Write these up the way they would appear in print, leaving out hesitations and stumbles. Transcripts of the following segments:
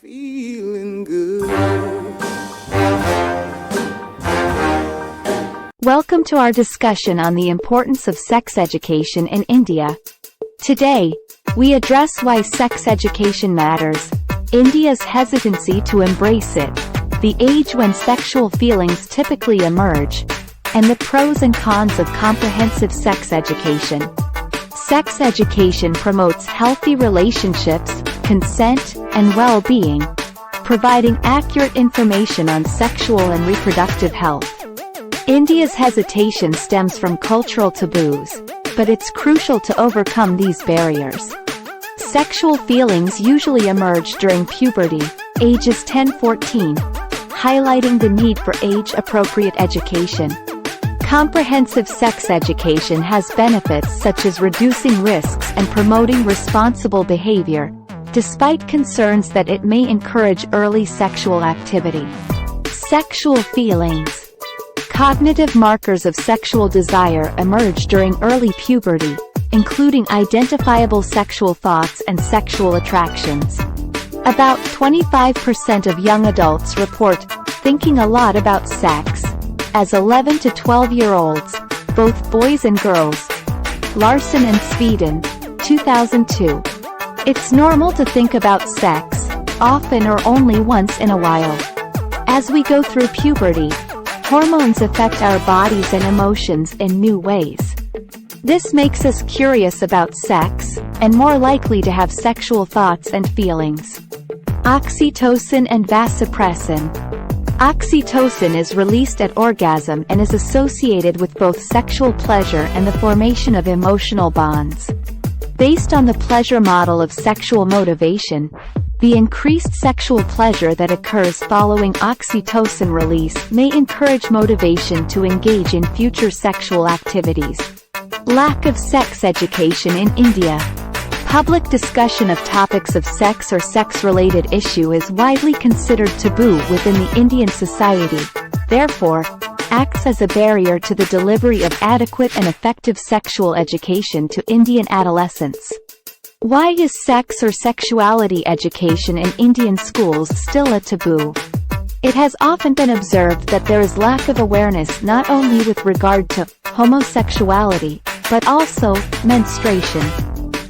Feeling good. Welcome to our discussion on the importance of sex education in India. Today, we address why sex education matters, India's hesitancy to embrace it, the age when sexual feelings typically emerge, and the pros and cons of comprehensive sex education. Sex education promotes healthy relationships, consent, and well-being, providing accurate information on sexual and reproductive health. India's hesitation stems from cultural taboos, but it's crucial to overcome these barriers. Sexual feelings usually emerge during puberty, ages 10-14, highlighting the need for age-appropriate education. Comprehensive sex education has benefits such as reducing risks and promoting responsible behavior, despite concerns that it may encourage early sexual activity. Sexual feelings. Cognitive markers of sexual desire emerge during early puberty, including identifiable sexual thoughts and sexual attractions. About 25% of young adults report thinking a lot about sex, as 11 to 12-year-olds, both boys and girls. Larson and Sweden, 2002. It's normal to think about sex, often or only once in a while. As we go through puberty, hormones affect our bodies and emotions in new ways. This makes us curious about sex, and more likely to have sexual thoughts and feelings. Oxytocin and vasopressin. Oxytocin is released at orgasm and is associated with both sexual pleasure and the formation of emotional bonds. Based on the pleasure model of sexual motivation, the increased sexual pleasure that occurs following oxytocin release may encourage motivation to engage in future sexual activities. Lack of sex education in India. Public discussion of topics of sex or sex-related issue is widely considered taboo within the Indian society, therefore, acts as a barrier to the delivery of adequate and effective sexual education to Indian adolescents. Why is sex or sexuality education in Indian schools still a taboo? It has often been observed that there is lack of awareness not only with regard to homosexuality, but also menstruation.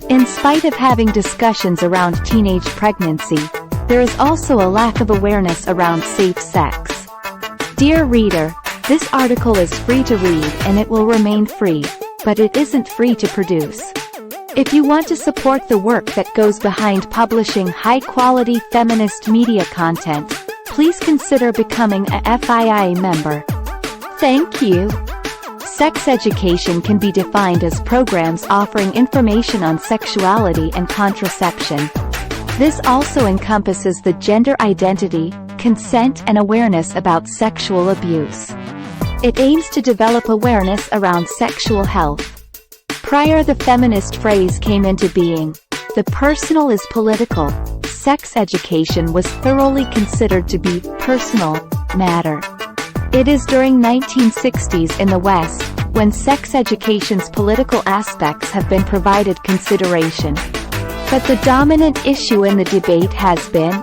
In spite of having discussions around teenage pregnancy, there is also a lack of awareness around safe sex. Dear reader, this article is free to read and it will remain free, but it isn't free to produce. If you want to support the work that goes behind publishing high-quality feminist media content, please consider becoming a FII member. Thank you. Sex education can be defined as programs offering information on sexuality and contraception. This also encompasses the gender identity, consent and awareness about sexual abuse. It aims to develop awareness around sexual health. Prior the feminist phrase came into being, the personal is political, sex education was thoroughly considered to be personal matter. It is during 1960s in the West, when sex education's political aspects have been provided consideration. But the dominant issue in the debate has been,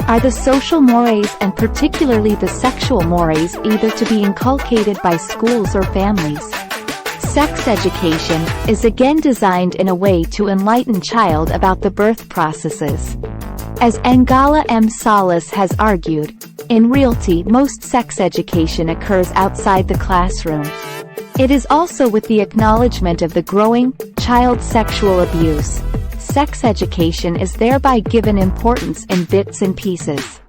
are the social mores and particularly the sexual mores either to be inculcated by schools or families? Sex education is again designed in a way to enlighten child about the birth processes. As Angala M. Salas has argued, in reality most sex education occurs outside the classroom. It is also with the acknowledgement of the growing child sexual abuse. Sex education is thereby given importance in bits and pieces.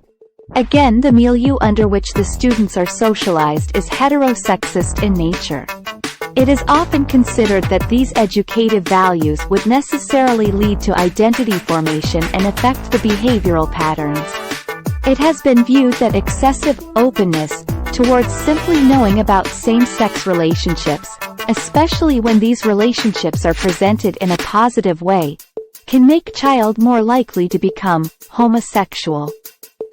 Again, the milieu under which the students are socialized is heterosexist in nature. It is often considered that these educative values would necessarily lead to identity formation and affect the behavioral patterns. It has been viewed that excessive openness towards simply knowing about same-sex relationships, especially when these relationships are presented in a positive way, can make child more likely to become homosexual.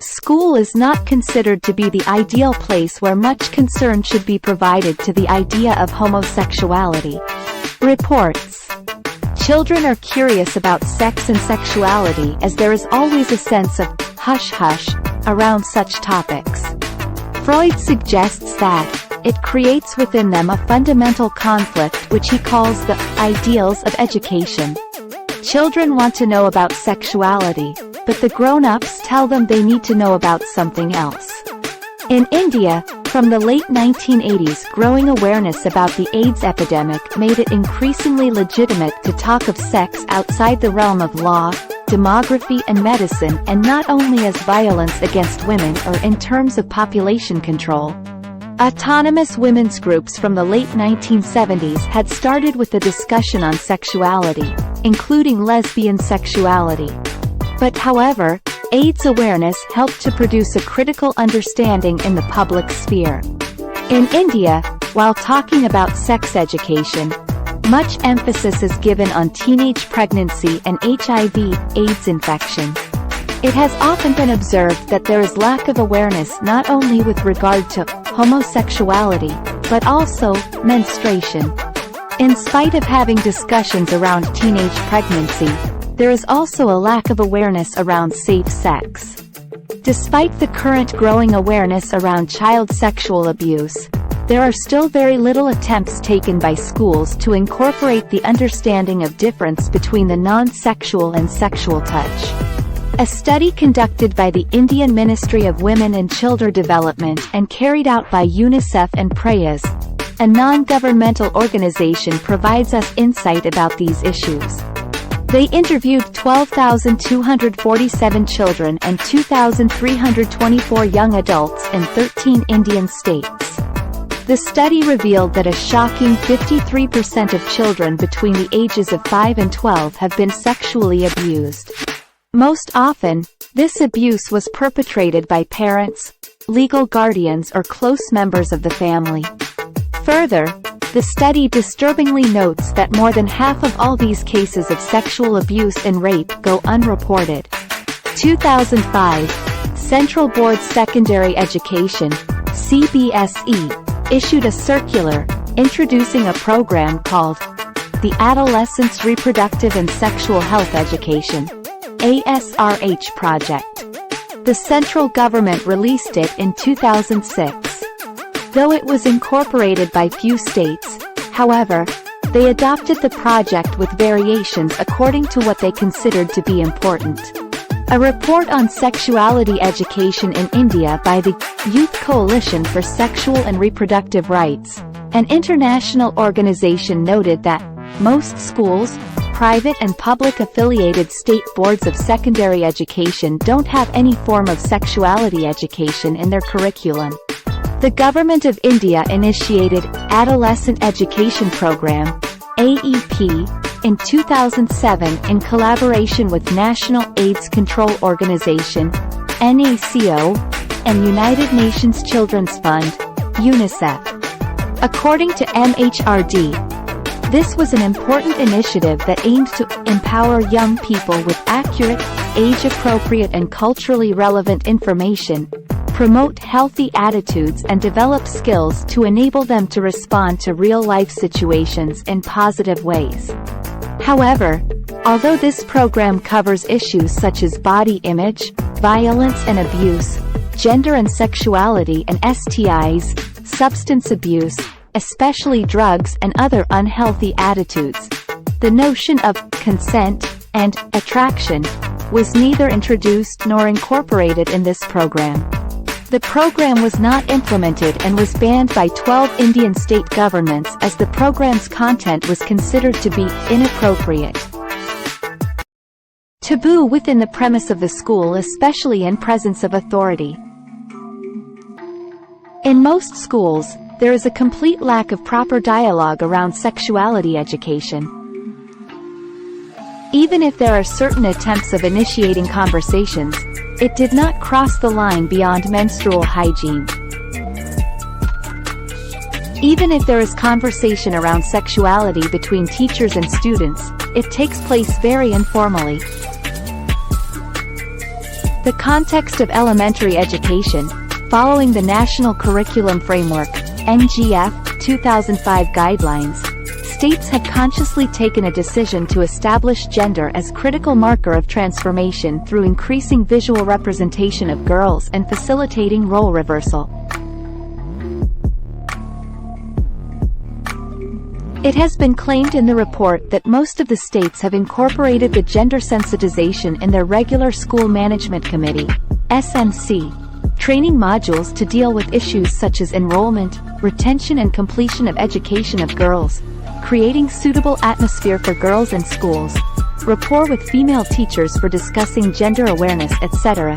School is not considered to be the ideal place where much concern should be provided to the idea of homosexuality. Reports. Children are curious about sex and sexuality as there is always a sense of hush-hush around such topics. Freud suggests that it creates within them a fundamental conflict which he calls the ideals of education. Children want to know about sexuality, but the grown-ups tell them they need to know about something else. In India, from the late 1980s, growing awareness about the AIDS epidemic made it increasingly legitimate to talk of sex outside the realm of law, demography and medicine, and not only as violence against women or in terms of population control. Autonomous women's groups from the late 1970s had started with a discussion on sexuality, including lesbian sexuality. But however, AIDS awareness helped to produce a critical understanding in the public sphere. In India, while talking about sex education, much emphasis is given on teenage pregnancy and HIV/AIDS infection. It has often been observed that there is lack of awareness not only with regard to homosexuality, but also menstruation. In spite of having discussions around teenage pregnancy, there is also a lack of awareness around safe sex. Despite the current growing awareness around child sexual abuse, there are still very little attempts taken by schools to incorporate the understanding of difference between the non-sexual and sexual touch. A study conducted by the Indian Ministry of Women and Children Development and carried out by UNICEF and Prayas, a non-governmental organization, provides us insight about these issues. They interviewed 12,247 children and 2,324 young adults in 13 Indian states. The study revealed that a shocking 53% of children between the ages of 5 and 12 have been sexually abused. Most often, this abuse was perpetrated by parents, legal guardians or close members of the family. Further, the study disturbingly notes that more than half of all these cases of sexual abuse and rape go unreported. 2005, Central Board Secondary Education, CBSE, issued a circular, introducing a program called the Adolescents Reproductive and Sexual Health Education ASRH project. The central government released it in 2006. Though it was incorporated by few states, however, they adopted the project with variations according to what they considered to be important. A report on sexuality education in India by the Youth Coalition for Sexual and Reproductive Rights, an international organization, noted that most schools, private and public affiliated state boards of secondary education don't have any form of sexuality education in their curriculum. The Government of India initiated Adolescent Education Program, AEP, in 2007 in collaboration with National AIDS Control Organization, NACO, and United Nations Children's Fund, UNICEF. According to MHRD, this was an important initiative that aimed to empower young people with accurate, age-appropriate and culturally relevant information, promote healthy attitudes and develop skills to enable them to respond to real-life situations in positive ways. However, although this program covers issues such as body image, violence and abuse, gender and sexuality and STIs, substance abuse, especially drugs and other unhealthy attitudes, the notion of consent and attraction was neither introduced nor incorporated in this program. The program was not implemented and was banned by 12 Indian state governments as the program's content was considered to be inappropriate. Taboo within the premise of the school, especially in presence of authority. In most schools, there is a complete lack of proper dialogue around sexuality education. Even if there are certain attempts of initiating conversations, it did not cross the line beyond menstrual hygiene. Even if there is conversation around sexuality between teachers and students, it takes place very informally. The context of elementary education, following the National Curriculum Framework, NGF, 2005 guidelines, states have consciously taken a decision to establish gender as critical marker of transformation through increasing visual representation of girls and facilitating role reversal. It has been claimed in the report that most of the states have incorporated the gender sensitization in their regular School Management Committee (SMC) training modules to deal with issues such as enrollment, retention and completion of education of girls, creating suitable atmosphere for girls in schools, rapport with female teachers for discussing gender awareness, etc.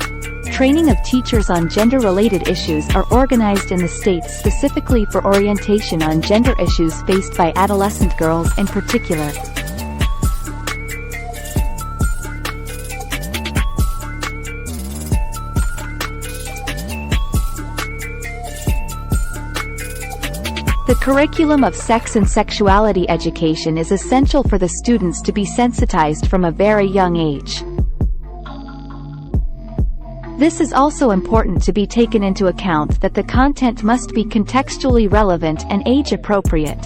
Training of teachers on gender-related issues are organized in the states specifically for orientation on gender issues faced by adolescent girls in particular. The curriculum of sex and sexuality education is essential for the students to be sensitized from a very young age. This is also important to be taken into account that the content must be contextually relevant and age-appropriate.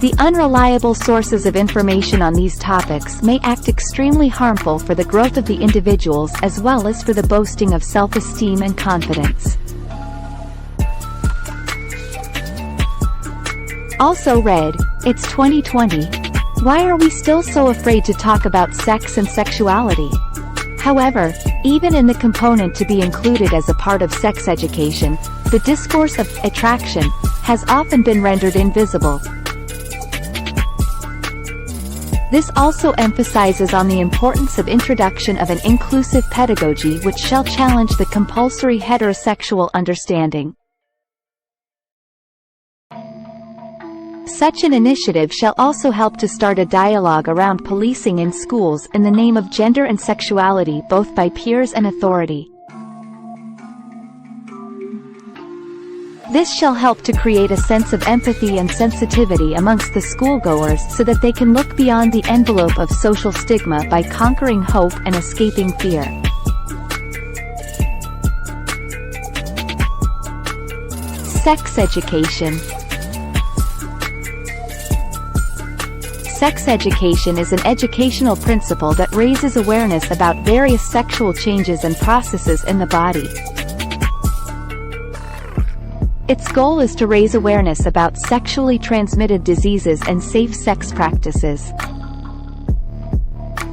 The unreliable sources of information on these topics may act extremely harmful for the growth of the individuals as well as for the boasting of self-esteem and confidence. Also read, "It's 2020. Why are we still so afraid to talk about sex and sexuality?" However, even in the component to be included as a part of sex education, the discourse of attraction has often been rendered invisible. This also emphasizes on the importance of introduction of an inclusive pedagogy which shall challenge the compulsory heterosexual understanding. Such an initiative shall also help to start a dialogue around policing in schools in the name of gender and sexuality both by peers and authority. This shall help to create a sense of empathy and sensitivity amongst the schoolgoers so that they can look beyond the envelope of social stigma by conquering hope and escaping fear. Sex education. Sex education is an educational principle that raises awareness about various sexual changes and processes in the body. Its goal is to raise awareness about sexually transmitted diseases and safe sex practices.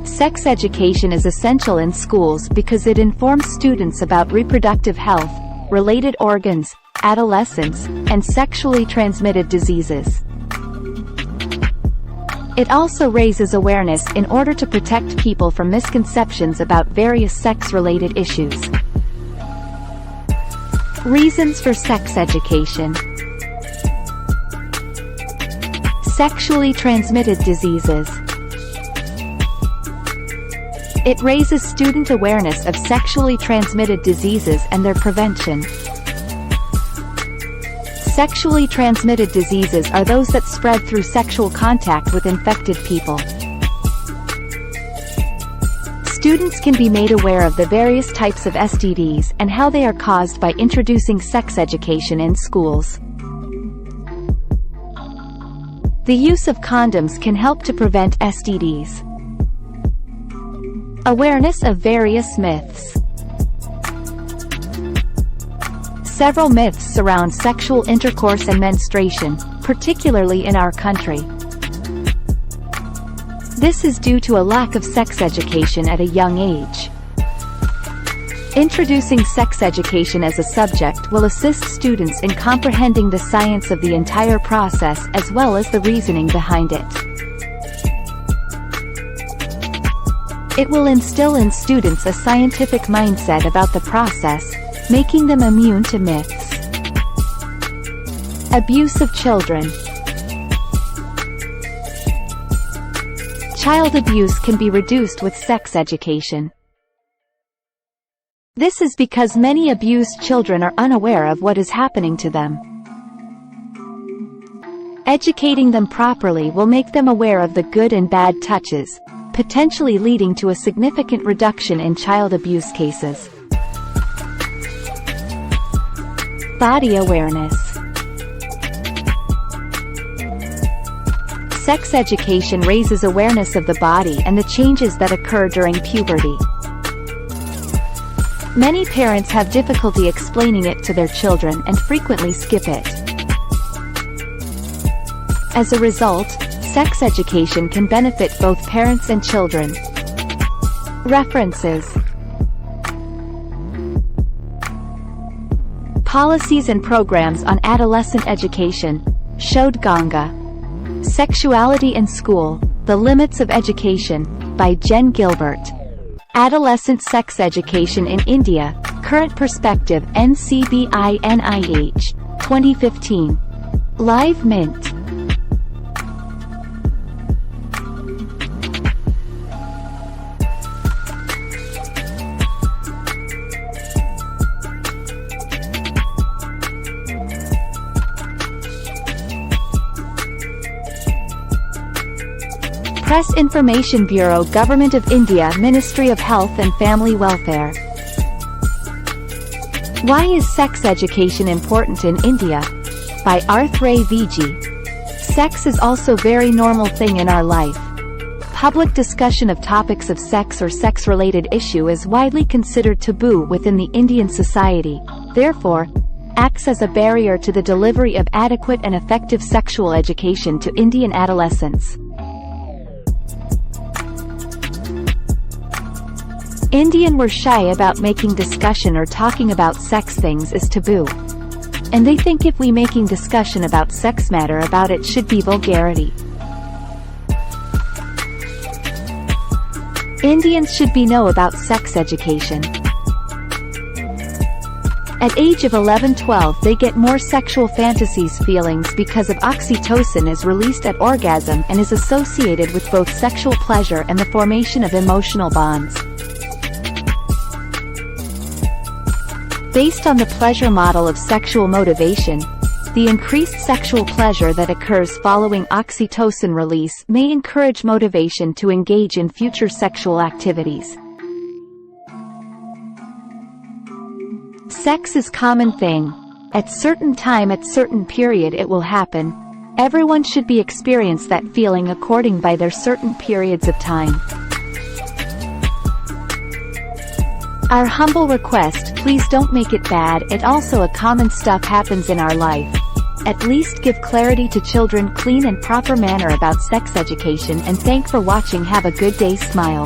Sex education is essential in schools because it informs students about reproductive health, related organs, adolescence, and sexually transmitted diseases. It also raises awareness in order to protect people from misconceptions about various sex-related issues. Reasons for sex education. Sexually transmitted diseases. It raises student awareness of sexually transmitted diseases and their prevention. Sexually transmitted diseases are those that spread through sexual contact with infected people. Students can be made aware of the various types of STDs and how they are caused by introducing sex education in schools. The use of condoms can help to prevent STDs. Awareness of various myths. Several myths surround sexual intercourse and menstruation, particularly in our country. This is due to a lack of sex education at a young age. Introducing sex education as a subject will assist students in comprehending the science of the entire process as well as the reasoning behind it. It will instill in students a scientific mindset about the process, making them immune to myths. Abuse of children. Child abuse can be reduced with sex education. This is because many abused children are unaware of what is happening to them. Educating them properly will make them aware of the good and bad touches, potentially leading to a significant reduction in child abuse cases. Body awareness. Sex education raises awareness of the body and the changes that occur during puberty. Many parents have difficulty explaining it to their children and frequently skip it. As a result, sex education can benefit both parents and children. References: Policies and Programs on Adolescent Education, Shodh Ganga. Sexuality in School, The Limits of Education, by Jen Gilbert. Adolescent Sex Education in India, Current Perspective NCBI NIH, 2015. Live Mint. Press Information Bureau, Government of India, Ministry of Health and Family Welfare. Why is sex education important in India? By Arth Ray Viji. Sex is also very normal thing in our life. Public discussion of topics of sex or sex-related issue is widely considered taboo within the Indian society, therefore, acts as a barrier to the delivery of adequate and effective sexual education to Indian adolescents. Indian were shy about making discussion or talking about sex things is taboo. And they think if we making discussion about sex matter about it should be vulgarity. Indians should be know about sex education. At age of 11-12 they get more sexual fantasies feelings because of oxytocin is released at orgasm and is associated with both sexual pleasure and the formation of emotional bonds. Based on the pleasure model of sexual motivation, the increased sexual pleasure that occurs following oxytocin release may encourage motivation to engage in future sexual activities. Sex is common thing. At certain time at certain period it will happen. Everyone should be experience that feeling according by their certain periods of time. Our humble request, please don't make it bad. It also a common stuff happens in our life. At least give clarity to children clean and proper manner about sex education and thank for watching. Have a good day. Smile.